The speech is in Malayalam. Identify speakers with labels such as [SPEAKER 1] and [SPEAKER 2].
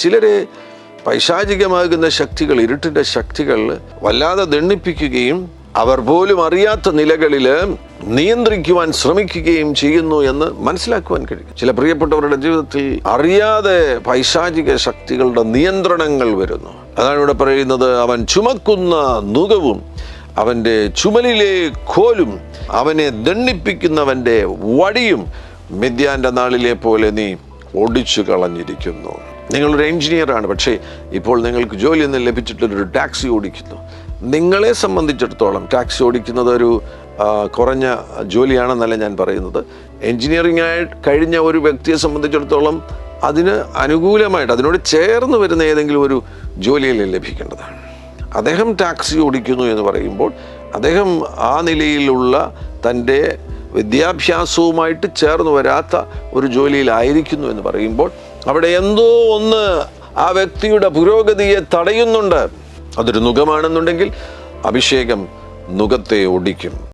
[SPEAKER 1] ചിലരെ പൈശാചികമാകുന്ന ശക്തികൾ, ഇരുട്ടിൻ്റെ ശക്തികൾ വല്ലാതെ ദണ്ണിപ്പിക്കുകയും അവർ പോലും അറിയാത്ത നിലകളിൽ നിയന്ത്രിക്കുവാൻ ശ്രമിക്കുകയും ചെയ്യുന്നു എന്ന് മനസ്സിലാക്കുവാൻ കഴിയും. ചില പ്രിയപ്പെട്ടവരുടെ ജീവിതത്തിൽ അറിയാതെ പൈശാചിക ശക്തികളുടെ നിയന്ത്രണങ്ങൾ വരുന്നു. അതാണ് ഇവിടെ പറയുന്നത്, അവൻ ചുമക്കുന്ന നുകവും അവൻ്റെ ചുമലിലെ കോലും അവനെ ദണ്ണിപ്പിക്കുന്നവൻ്റെ വടിയും മിദ്യാൻ്റെ നാളിലെ പോലെ നീ ഓടിച്ചു കളഞ്ഞിരിക്കുന്നു. നിങ്ങളൊരു എഞ്ചിനീയറാണ്, പക്ഷേ ഇപ്പോൾ നിങ്ങൾക്ക് ജോലിയൊന്നും ലഭിച്ചിട്ടൊരു ടാക്സി ഓടിക്കുന്നു. നിങ്ങളെ സംബന്ധിച്ചിടത്തോളം ടാക്സി ഓടിക്കുന്നത് ഒരു കുറഞ്ഞ ജോലിയാണെന്നല്ല ഞാൻ പറയുന്നത്. എൻജിനീയറിംഗ് ആയി കഴിഞ്ഞ ഒരു വ്യക്തിയെ സംബന്ധിച്ചിടത്തോളം അതിന് അനുകൂലമായിട്ട് അതിനോട് ചേർന്ന് വരുന്ന ഏതെങ്കിലും ഒരു ജോലിയിൽ ലഭിക്കേണ്ടതാണ്. അദ്ദേഹം ടാക്സി ഓടിക്കുന്നു എന്ന് പറയുമ്പോൾ അദ്ദേഹം ആ നിലയിലുള്ള തൻ്റെ വിദ്യാഭ്യാസവുമായിട്ട് ചേർന്ന് വരാത്ത ഒരു ജോലിയിലായിരിക്കുന്നു എന്ന് പറയുമ്പോൾ അവിടെ എന്തോ ഒന്ന് ആ വ്യക്തിയുടെ പുരോഗതിയെ തടയുന്നുണ്ട്. അതൊരു നുകമാണെന്നുണ്ടെങ്കിൽ അഭിഷേകം നുകത്തെ ഒടിക്കും.